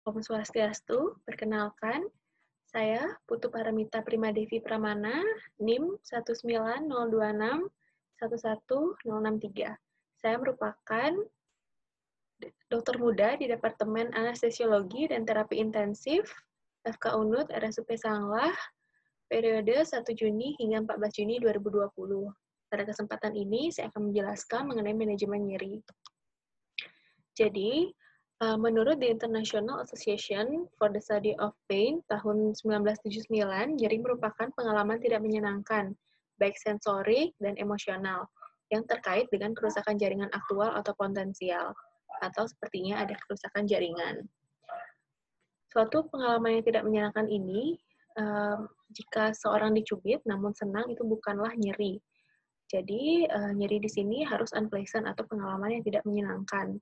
Om Swastiastu, perkenalkan, saya Putu Paramita Primadevi Pramana, NIM 19026116063. Saya merupakan dokter muda di Departemen Anestesiologi dan Terapi Intensif, FK Unut RSUP Sanglah, periode 1 Juni hingga 14 Juni 2020. Pada kesempatan ini, saya akan menjelaskan mengenai manajemen nyeri. Jadi, menurut the International Association for the Study of Pain tahun 1979, nyeri merupakan pengalaman tidak menyenangkan, baik sensorik dan emosional, yang terkait dengan kerusakan jaringan aktual atau potensial, atau sepertinya ada kerusakan jaringan. Suatu pengalaman yang tidak menyenangkan ini, jika seorang dicubit namun senang, itu bukanlah nyeri. Jadi, nyeri di sini harus unpleasant atau pengalaman yang tidak menyenangkan.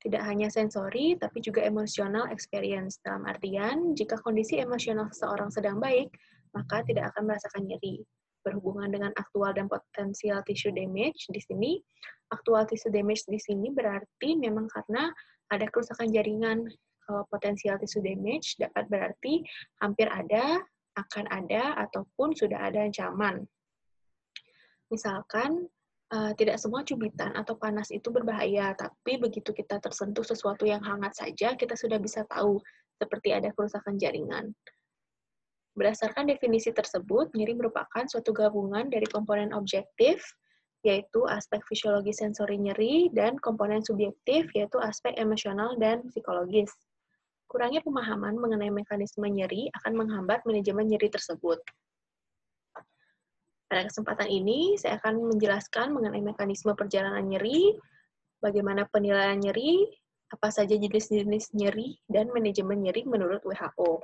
Tidak hanya sensori, tapi juga emotional experience. Dalam artian, jika kondisi emosional seseorang sedang baik, maka tidak akan merasakan nyeri. Berhubungan dengan aktual dan potensial tissue damage, di sini, aktual tissue damage di sini berarti memang karena ada kerusakan jaringan. Kalau potensial tissue damage dapat berarti hampir ada, akan ada, ataupun sudah ada ancaman. Misalkan, tidak semua cubitan atau panas itu berbahaya, tapi begitu kita tersentuh sesuatu yang hangat saja, kita sudah bisa tahu, seperti ada kerusakan jaringan. Berdasarkan definisi tersebut, nyeri merupakan suatu gabungan dari komponen objektif, yaitu aspek fisiologi sensori nyeri, dan komponen subjektif, yaitu aspek emosional dan psikologis. Kurangnya pemahaman mengenai mekanisme nyeri akan menghambat manajemen nyeri tersebut. Pada kesempatan ini, saya akan menjelaskan mengenai mekanisme perjalanan nyeri, bagaimana penilaian nyeri, apa saja jenis-jenis nyeri, dan manajemen nyeri menurut WHO.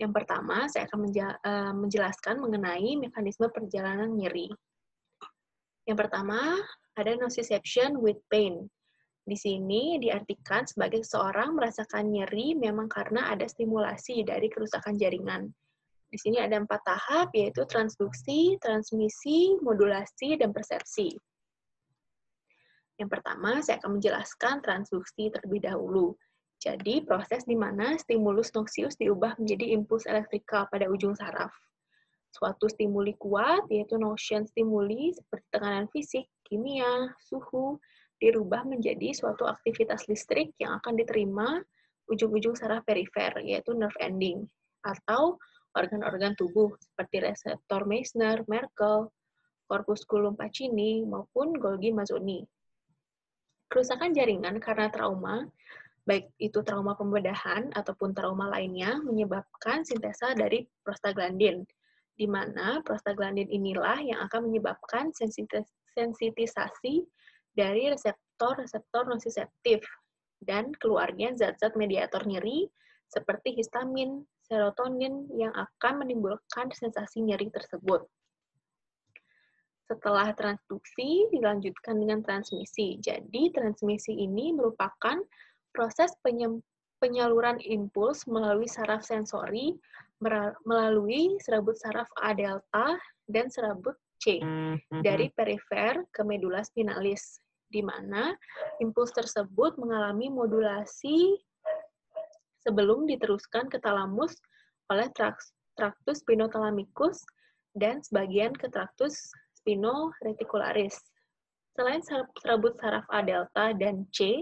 Yang pertama, saya akan menjelaskan mengenai mekanisme perjalanan nyeri. Yang pertama, ada nociception with pain. Di sini diartikan sebagai seseorang merasakan nyeri memang karena ada stimulasi dari kerusakan jaringan. Di sini ada 4 tahap, yaitu transduksi, transmisi, modulasi, dan persepsi. Yang pertama, saya akan menjelaskan transduksi terlebih dahulu. Jadi, proses di mana stimulus noxious diubah menjadi impuls elektrikal pada ujung saraf. Suatu stimuli kuat, yaitu notion stimuli, seperti tekanan fisik, kimia, suhu, dirubah menjadi suatu aktivitas listrik yang akan diterima ujung-ujung saraf perifer, yaitu nerve ending, atau organ-organ tubuh seperti reseptor Meissner, Merkel, corpusculum Pacini, maupun Golgi-Mazzoni. Kerusakan jaringan karena trauma, baik itu trauma pembedahan ataupun trauma lainnya, menyebabkan sintesa dari prostaglandin, di mana prostaglandin inilah yang akan menyebabkan sensitisasi dari reseptor-reseptor nociceptif dan keluarnya zat-zat mediator nyeri seperti histamin, serotonin yang akan menimbulkan sensasi nyeri tersebut. Setelah transduksi, dilanjutkan dengan transmisi. Jadi, transmisi ini merupakan proses penyaluran impuls melalui saraf sensori, melalui serabut saraf A delta dan serabut C, dari perifer ke medula spinalis, di mana impuls tersebut mengalami modulasi sebelum diteruskan ke talamus oleh tractus spinothalamikus dan sebagian ke tractus spinoreticularis. Selain serabut saraf A delta dan C,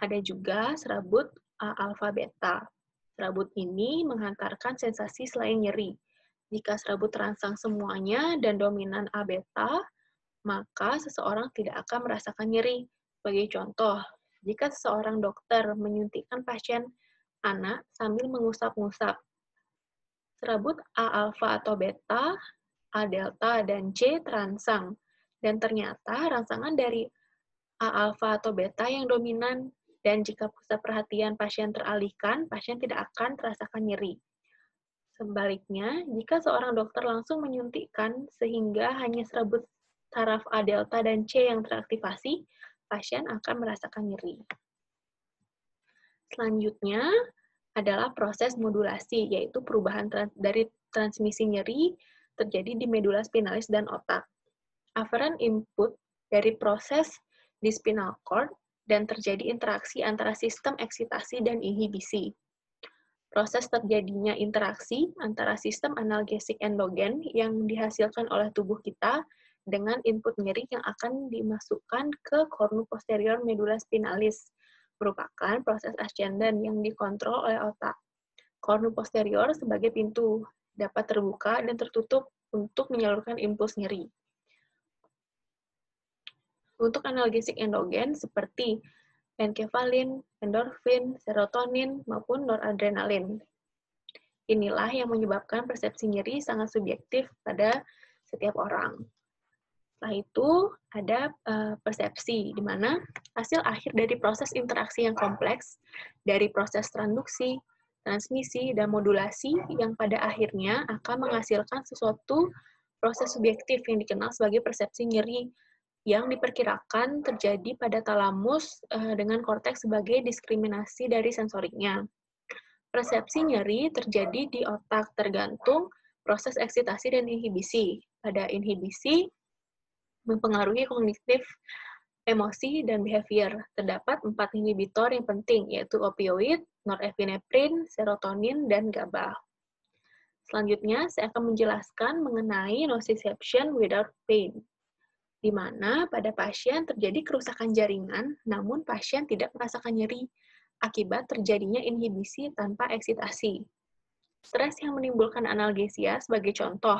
ada juga serabut A alpha beta. Serabut ini menghantarkan sensasi selain nyeri. Jika serabut terangsang semuanya dan dominan A beta, maka seseorang tidak akan merasakan nyeri. Sebagai contoh, jika seseorang dokter menyuntikkan pasien anak sambil mengusap-ngusap, serabut A alpha atau beta, A delta, dan C terangsang. Dan ternyata rangsangan dari A alpha atau beta yang dominan, dan jika pusat perhatian pasien teralihkan, pasien tidak akan terasakan nyeri. Sebaliknya, jika seorang dokter langsung menyuntikkan sehingga hanya serabut saraf A delta dan C yang teraktivasi, pasien akan merasakan nyeri. Selanjutnya adalah proses modulasi, yaitu perubahan dari transmisi nyeri terjadi di medula spinalis dan otak. Afferent input dari proses di spinal cord dan terjadi interaksi antara sistem eksitasi dan inhibisi. Proses terjadinya interaksi antara sistem analgesik endogen yang dihasilkan oleh tubuh kita dengan input nyeri yang akan dimasukkan ke cornu posterior medulla spinalis merupakan proses ascendant yang dikontrol oleh otak. Cornu posterior sebagai pintu dapat terbuka dan tertutup untuk menyalurkan impuls nyeri. Untuk analgesik endogen seperti enkefalin, endorfin, serotonin, maupun noradrenalin. Inilah yang menyebabkan persepsi nyeri sangat subjektif pada setiap orang. Setelah itu ada persepsi, di mana hasil akhir dari proses interaksi yang kompleks, dari proses transduksi, transmisi, dan modulasi yang pada akhirnya akan menghasilkan sesuatu proses subjektif yang dikenal sebagai persepsi nyeri yang diperkirakan terjadi pada talamus dengan korteks sebagai diskriminasi dari sensoriknya. Persepsi nyeri terjadi di otak tergantung proses eksitasi dan inhibisi. Pada inhibisi, mempengaruhi kognitif, emosi, dan behavior. Terdapat 4 inhibitor yang penting, yaitu opioid, norepinephrine, serotonin, dan GABA. Selanjutnya, saya akan menjelaskan mengenai nociception without pain, di mana pada pasien terjadi kerusakan jaringan, namun pasien tidak merasakan nyeri akibat terjadinya inhibisi tanpa eksitasi. Stres yang menimbulkan analgesia sebagai contoh.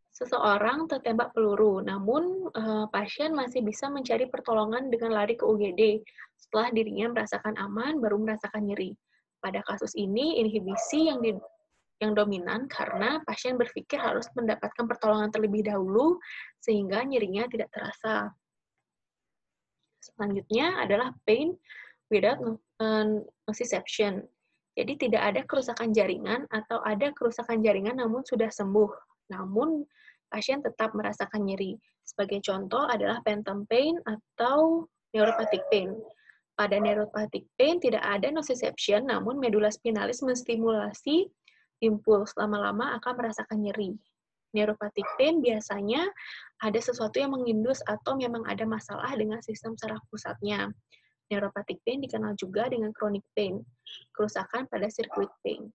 Seseorang tertembak peluru, namun pasien masih bisa mencari pertolongan dengan lari ke UGD. Setelah dirinya merasakan aman, baru merasakan nyeri. Pada kasus ini, inhibisi yang dominan karena pasien berpikir harus mendapatkan pertolongan terlebih dahulu sehingga nyerinya tidak terasa. Selanjutnya adalah pain without nociception. Jadi tidak ada kerusakan jaringan atau ada kerusakan jaringan namun sudah sembuh. Namun pasien tetap merasakan nyeri. Sebagai contoh adalah phantom pain atau neuropathic pain. Pada neuropathic pain tidak ada nociception namun medulla spinalis menstimulasi impuls, lama-lama akan merasakan nyeri. Neuropathic pain biasanya ada sesuatu yang mengindus atau memang ada masalah dengan sistem saraf pusatnya. Neuropathic pain dikenal juga dengan chronic pain, kerusakan pada sirkuit pain.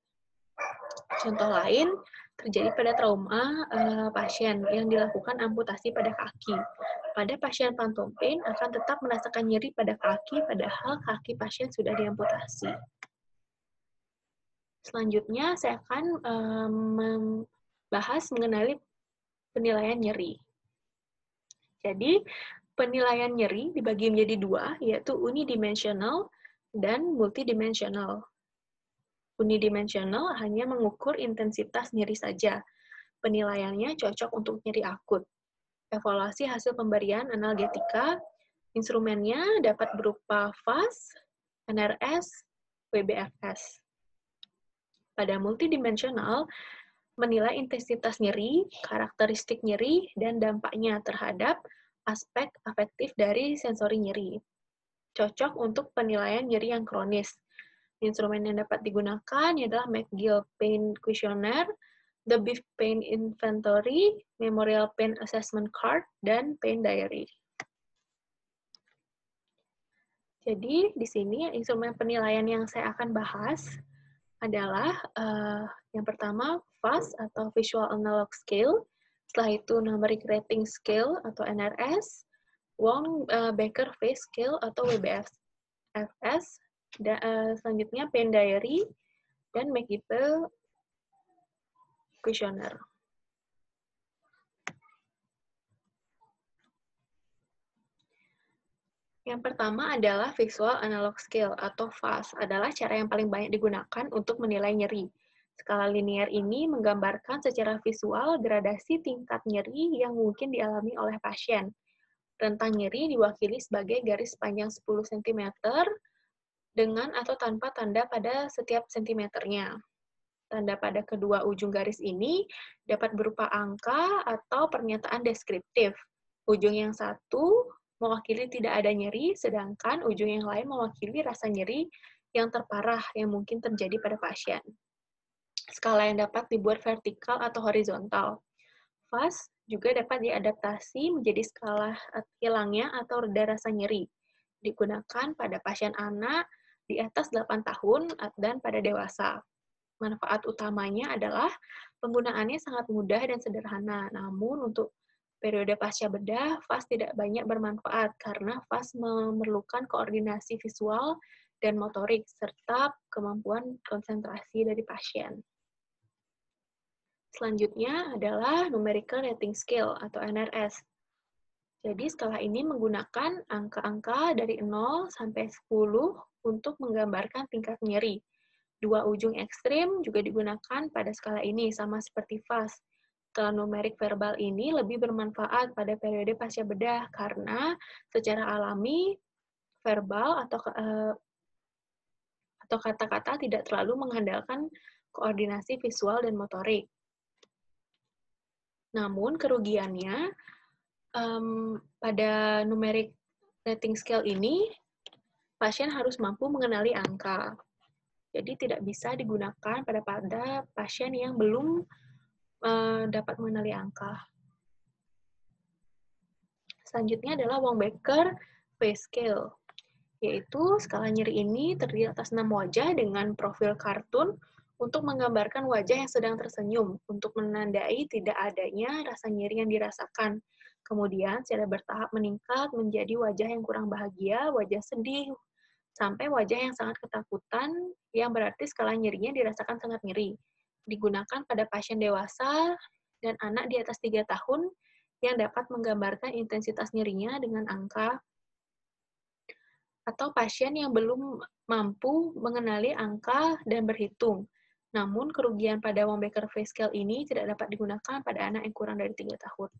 Contoh lain terjadi pada trauma pasien yang dilakukan amputasi pada kaki. Pada pasien phantom pain akan tetap merasakan nyeri pada kaki, padahal kaki pasien sudah diamputasi. Selanjutnya, saya akan membahas mengenai penilaian nyeri. Jadi, penilaian nyeri dibagi menjadi 2, yaitu unidimensional dan multidimensional. Unidimensional hanya mengukur intensitas nyeri saja. Penilaiannya cocok untuk nyeri akut. Evaluasi hasil pemberian analgetika, instrumennya dapat berupa FAS, NRS, WBFS. Pada multidimensional, menilai intensitas nyeri, karakteristik nyeri, dan dampaknya terhadap aspek afektif dari sensori nyeri. Cocok untuk penilaian nyeri yang kronis. Instrumen yang dapat digunakan adalah McGill Pain Questionnaire, The Biff Pain Inventory, Memorial Pain Assessment Card, dan Pain Diary. Jadi, di sini instrumen penilaian yang saya akan bahas adalah yang pertama FAS atau Visual Analog Scale, setelah itu Numeric Rating Scale atau NRS, Wong-Baker Face Scale atau WBFS, selanjutnya Pain Diary, dan McGill Questionnaire. Yang pertama adalah Visual Analog Scale atau VAS, adalah cara yang paling banyak digunakan untuk menilai nyeri. Skala linear ini menggambarkan secara visual gradasi tingkat nyeri yang mungkin dialami oleh pasien. Rentang nyeri diwakili sebagai garis panjang 10 cm dengan atau tanpa tanda pada setiap sentimeternya. Tanda pada kedua ujung garis ini dapat berupa angka atau pernyataan deskriptif. Ujung yang satu mewakili tidak ada nyeri, sedangkan ujung yang lain mewakili rasa nyeri yang terparah yang mungkin terjadi pada pasien. Skala yang dapat dibuat vertikal atau horizontal. FAS juga dapat diadaptasi menjadi skala hilangnya atau reda rasa nyeri. digunakan pada pasien anak di atas 8 tahun dan pada dewasa. Manfaat utamanya adalah penggunaannya sangat mudah dan sederhana. Namun untuk periode pasca bedah, FAS tidak banyak bermanfaat karena FAS memerlukan koordinasi visual dan motorik serta kemampuan konsentrasi dari pasien. Selanjutnya adalah Numerical Rating Scale atau NRS. Jadi skala ini menggunakan angka-angka dari 0 sampai 10 untuk menggambarkan tingkat nyeri. Dua ujung ekstrim juga digunakan pada skala ini, sama seperti FAS. Skala numerik verbal ini lebih bermanfaat pada periode pasca bedah karena secara alami verbal atau kata-kata tidak terlalu mengandalkan koordinasi visual dan motorik. Namun kerugiannya pada numeric rating scale ini pasien harus mampu mengenali angka. Jadi tidak bisa digunakan pada pasien yang belum dapat mengenali angka. Selanjutnya adalah Wong-Baker Face Scale, yaitu skala nyeri ini terdiri atas 6 wajah dengan profil kartun untuk menggambarkan wajah yang sedang tersenyum, untuk menandai tidak adanya rasa nyeri yang dirasakan. Kemudian secara bertahap meningkat menjadi wajah yang kurang bahagia, wajah sedih, sampai wajah yang sangat ketakutan, yang berarti skala nyerinya dirasakan sangat nyeri. Digunakan pada pasien dewasa dan anak di atas 3 tahun yang dapat menggambarkan intensitas nyerinya dengan angka, atau pasien yang belum mampu mengenali angka dan berhitung. Namun, kerugian pada Wong-Baker Face Scale ini tidak dapat digunakan pada anak yang kurang dari 3 tahun.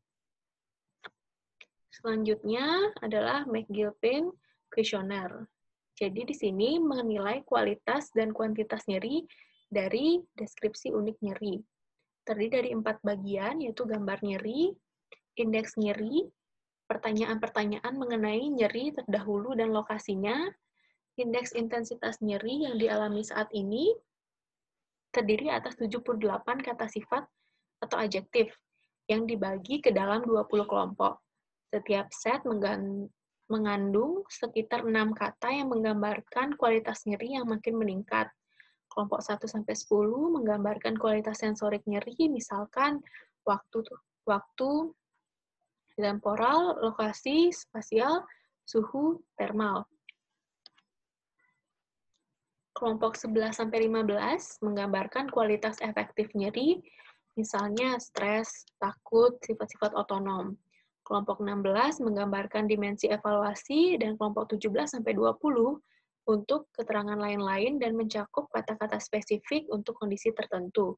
Selanjutnya adalah McGill-Pain Questionnaire. Jadi di sini menilai kualitas dan kuantitas nyeri dari deskripsi unik nyeri. Terdiri dari 4 bagian, yaitu gambar nyeri, indeks nyeri, pertanyaan-pertanyaan mengenai nyeri terdahulu dan lokasinya, indeks intensitas nyeri yang dialami saat ini, terdiri atas 78 kata sifat atau adjektif yang dibagi ke dalam 20 kelompok. Setiap set mengandung sekitar 6 kata yang menggambarkan kualitas nyeri yang makin meningkat. Kelompok 1-10 menggambarkan kualitas sensorik nyeri, misalkan waktu, temporal, lokasi, spasial, suhu, thermal. Kelompok 11-15 menggambarkan kualitas efektif nyeri, misalnya stres, takut, sifat-sifat otonom. Kelompok 16 menggambarkan dimensi evaluasi, dan kelompok 17-20 untuk keterangan lain-lain dan mencakup kata-kata spesifik untuk kondisi tertentu.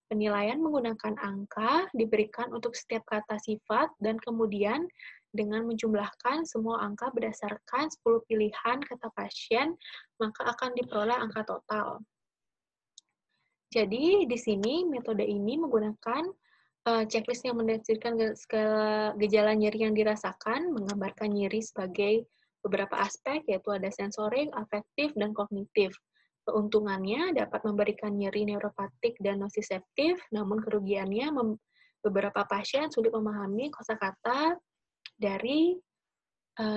Penilaian menggunakan angka diberikan untuk setiap kata sifat, dan kemudian dengan menjumlahkan semua angka berdasarkan 10 pilihan kata pasien, maka akan diperoleh angka total. Jadi, di sini metode ini menggunakan checklist yang mendeskripsikan gejala nyeri yang dirasakan, menggambarkan nyeri sebagai beberapa aspek, yaitu ada sensorik, afektif, dan kognitif. Keuntungannya dapat memberikan nyeri neuropatik dan nosiseptif, namun kerugiannya beberapa pasien sulit memahami kosakata dari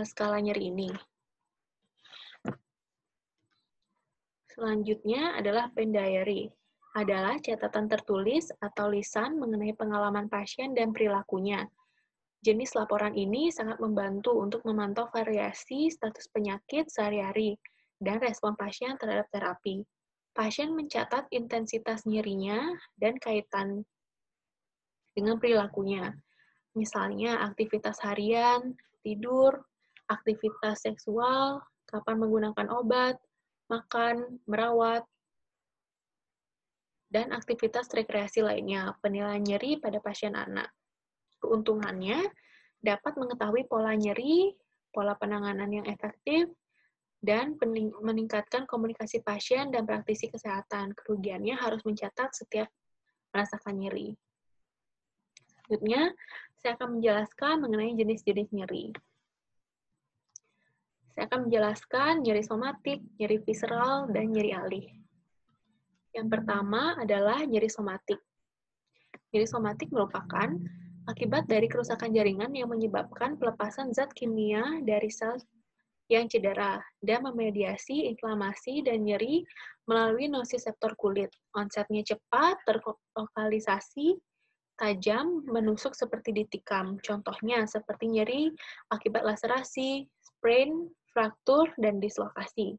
skala nyeri ini. Selanjutnya adalah Pain Diary. Adalah catatan tertulis atau lisan mengenai pengalaman pasien dan perilakunya. Jenis laporan ini sangat membantu untuk memantau variasi status penyakit sehari-hari dan respon pasien terhadap terapi. Pasien mencatat intensitas nyerinya dan kaitan dengan perilakunya. Misalnya aktivitas harian, tidur, aktivitas seksual, kapan menggunakan obat, makan, merawat, dan aktivitas rekreasi lainnya, penilaian nyeri pada pasien anak. Keuntungannya dapat mengetahui pola nyeri, pola penanganan yang efektif, dan meningkatkan komunikasi pasien dan praktisi kesehatan. Kerugiannya harus mencatat setiap merasakan nyeri. Selanjutnya, saya akan menjelaskan mengenai jenis-jenis nyeri. Saya akan menjelaskan nyeri somatik, nyeri visceral, dan nyeri alih. Yang pertama adalah nyeri somatik. Nyeri somatik merupakan akibat dari kerusakan jaringan yang menyebabkan pelepasan zat kimia dari sel yang cedera dan memediasi inflamasi dan nyeri melalui nociceptor kulit. Onsetnya cepat, terlokalisasi, tajam, menusuk seperti ditikam. Contohnya seperti nyeri akibat laserasi, sprain, fraktur, dan dislokasi.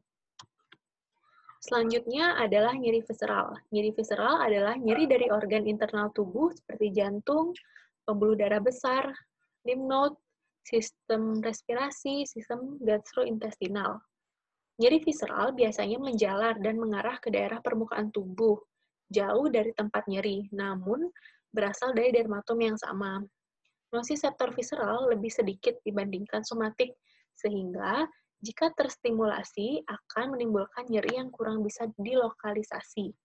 Selanjutnya adalah nyeri visceral. Nyeri visceral adalah nyeri dari organ internal tubuh seperti jantung, pembuluh darah besar, lymph node, sistem respirasi, sistem gastrointestinal. Nyeri visceral biasanya menjalar dan mengarah ke daerah permukaan tubuh, jauh dari tempat nyeri, namun berasal dari dermatom yang sama. Nociceptor visceral lebih sedikit dibandingkan somatik, sehingga jika terstimulasi akan menimbulkan nyeri yang kurang bisa dilokalisasi.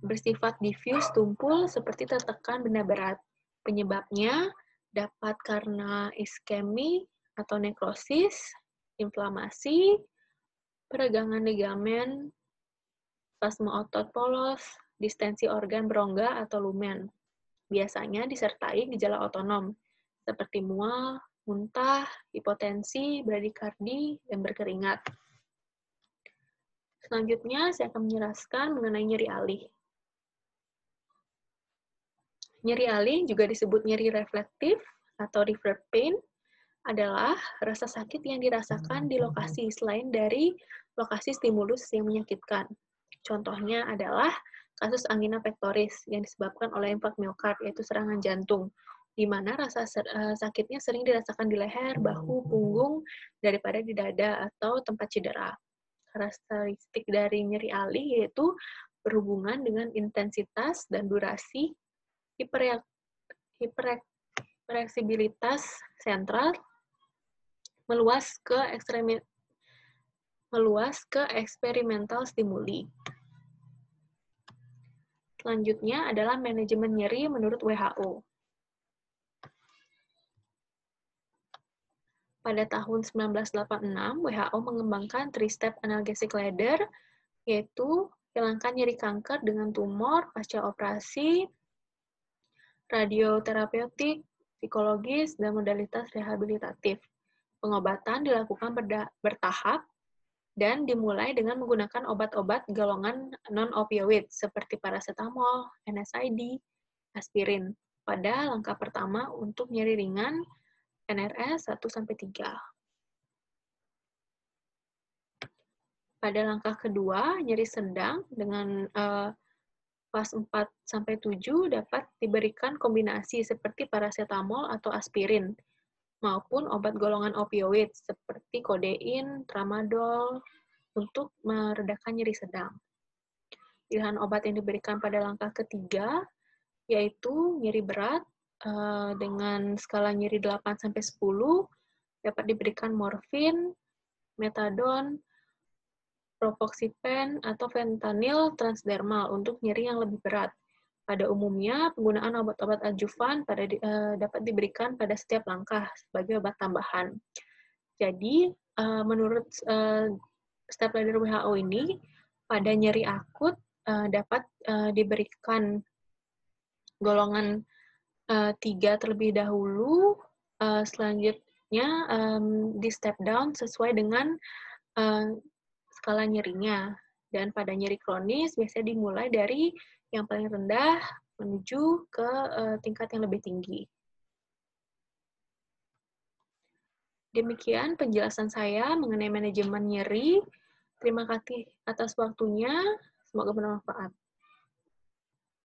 Bersifat diffuse tumpul seperti tertekan benda berat. Penyebabnya dapat karena iskemi atau nekrosis, inflamasi, peregangan ligamen, spasme otot polos, distensi organ berongga atau lumen. Biasanya disertai gejala otonom, seperti mual, muntah, hipotensi, bradikardi, dan berkeringat. Selanjutnya, saya akan menjelaskan mengenai nyeri alih. Nyeri alih juga disebut nyeri reflektif atau referred pain, adalah rasa sakit yang dirasakan di lokasi selain dari lokasi stimulus yang menyakitkan. Contohnya adalah kasus angina pectoris yang disebabkan oleh infark miokard, yaitu serangan jantung, di mana rasa sakitnya sering dirasakan di leher, bahu, punggung, daripada di dada atau tempat cedera. Karakteristik dari nyeri alih yaitu berhubungan dengan intensitas dan durasi, hipereksibilitas sentral, meluas ke eksperimental stimuli. Selanjutnya adalah manajemen nyeri menurut WHO. Pada tahun 1986, WHO mengembangkan 3-step analgesic ladder, yaitu hilangkan nyeri kanker dengan tumor pasca operasi, radioterapeutik, psikologis, dan modalitas rehabilitatif. Pengobatan dilakukan bertahap dan dimulai dengan menggunakan obat-obat golongan non-opioid seperti paracetamol, NSAID, aspirin. Pada langkah pertama untuk nyeri ringan, NRS 1-3. Pada langkah kedua, nyeri sedang dengan fase 4-7 dapat diberikan kombinasi seperti paracetamol atau aspirin, maupun obat golongan opioid seperti kodein, tramadol, untuk meredakan nyeri sedang. Pilihan obat yang diberikan pada langkah ketiga yaitu nyeri berat dengan skala nyeri 8-10 dapat diberikan morfin, metadon, propoxyfen, atau fentanyl transdermal untuk nyeri yang lebih berat. Pada umumnya, penggunaan obat-obat adjuvan dapat diberikan pada setiap langkah sebagai obat tambahan. Jadi, menurut step ladder WHO ini, pada nyeri akut dapat diberikan golongan 3 terlebih dahulu, selanjutnya di step down sesuai dengan skala nyerinya. Dan pada nyeri kronis biasanya dimulai dari yang paling rendah menuju ke tingkat yang lebih tinggi. Demikian penjelasan saya mengenai manajemen nyeri. Terima kasih atas waktunya. Semoga bermanfaat.